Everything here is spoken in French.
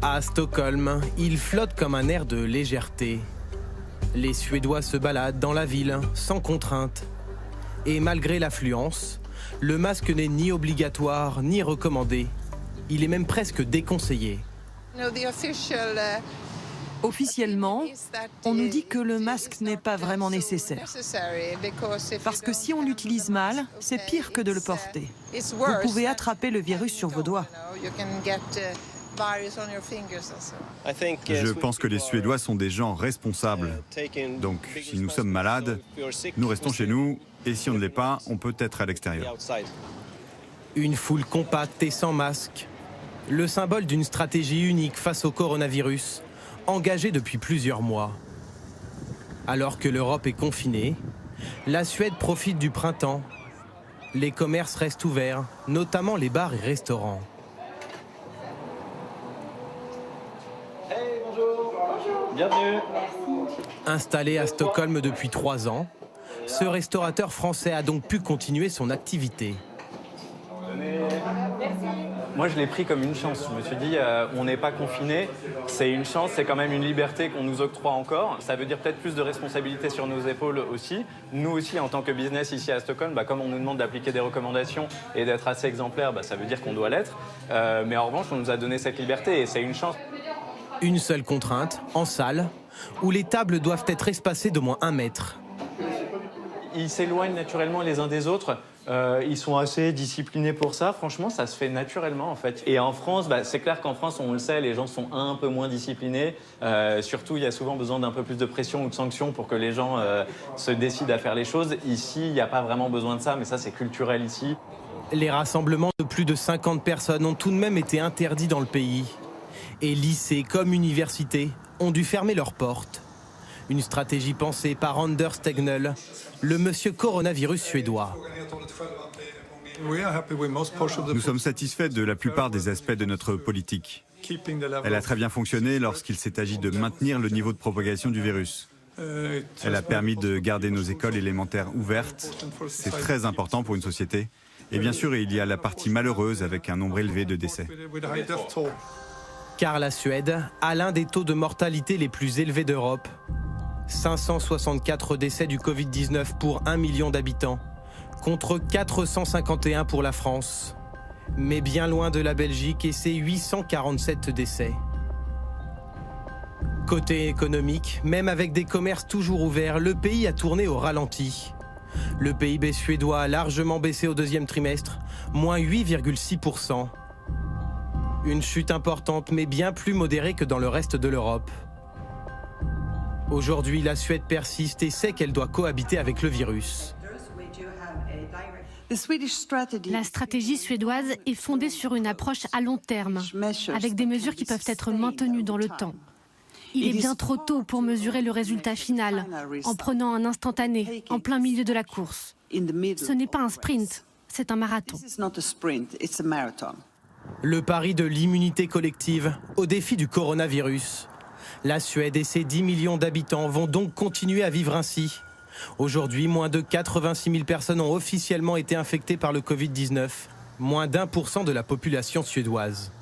À Stockholm, il flotte comme un air de légèreté. Les Suédois se baladent dans la ville sans contrainte. Et malgré l'affluence, le masque n'est ni obligatoire ni recommandé. Il est même presque déconseillé. Officiellement, on nous dit que le masque n'est pas vraiment nécessaire. Parce que si on l'utilise mal, c'est pire que de le porter. Vous pouvez attraper le virus sur vos doigts. Je pense que les Suédois sont des gens responsables. Donc, si nous sommes malades, nous restons chez nous. Et si on ne l'est pas, on peut être à l'extérieur. Une foule compacte et sans masque. Le symbole d'une stratégie unique face au coronavirus, engagée depuis plusieurs mois. Alors que l'Europe est confinée, la Suède profite du printemps. Les commerces restent ouverts, notamment les bars et restaurants. Hey, bonjour. Bonjour. Bienvenue. Installé à Stockholm depuis 3 ans, ce restaurateur français a donc pu continuer son activité. Moi, je l'ai pris comme une chance. Je me suis dit, on n'est pas confiné, c'est une chance, c'est quand même une liberté qu'on nous octroie encore. Ça veut dire peut-être plus de responsabilité sur nos épaules aussi. Nous aussi, en tant que business ici à Stockholm, comme on nous demande d'appliquer des recommandations et d'être assez exemplaire, ça veut dire qu'on doit l'être. Mais en revanche, on nous a donné cette liberté et c'est une chance. Une seule contrainte, en salle, où les tables doivent être espacées d'au moins 1 mètre. Ils s'éloignent naturellement les uns des autres. Ils sont assez disciplinés pour ça. Franchement, ça se fait naturellement, en fait. Et en France, c'est clair qu'en France, on le sait, les gens sont un peu moins disciplinés. Surtout, il y a souvent besoin d'un peu plus de pression ou de sanctions pour que les gens se décident à faire les choses. Ici, il n'y a pas vraiment besoin de ça, mais ça, c'est culturel ici. Les rassemblements de plus de 50 personnes ont tout de même été interdits dans le pays. Et lycées comme universités ont dû fermer leurs portes. Une stratégie pensée par Anders Tegnell, le monsieur coronavirus suédois. Nous sommes satisfaits de la plupart des aspects de notre politique. Elle a très bien fonctionné lorsqu'il s'est agi de maintenir le niveau de propagation du virus. Elle a permis de garder nos écoles élémentaires ouvertes. C'est très important pour une société. Et bien sûr, il y a la partie malheureuse avec un nombre élevé de décès. Car la Suède a l'un des taux de mortalité les plus élevés d'Europe. 564 décès du Covid-19 pour 1 million d'habitants, contre 451 pour la France. Mais bien loin de la Belgique et ses 847 décès. Côté économique, même avec des commerces toujours ouverts, le pays a tourné au ralenti. Le PIB suédois a largement baissé au 2e trimestre, moins 8,6%. Une chute importante, mais bien plus modérée que dans le reste de l'Europe. Aujourd'hui, la Suède persiste et sait qu'elle doit cohabiter avec le virus. La stratégie suédoise est fondée sur une approche à long terme, avec des mesures qui peuvent être maintenues dans le temps. Il est bien trop tôt pour mesurer le résultat final, en prenant un instantané, en plein milieu de la course. Ce n'est pas un sprint, c'est un marathon. Le pari de l'immunité collective au défi du coronavirus. La Suède et ses 10 millions d'habitants vont donc continuer à vivre ainsi. Aujourd'hui, moins de 86 000 personnes ont officiellement été infectées par le Covid-19, moins d'1% de la population suédoise.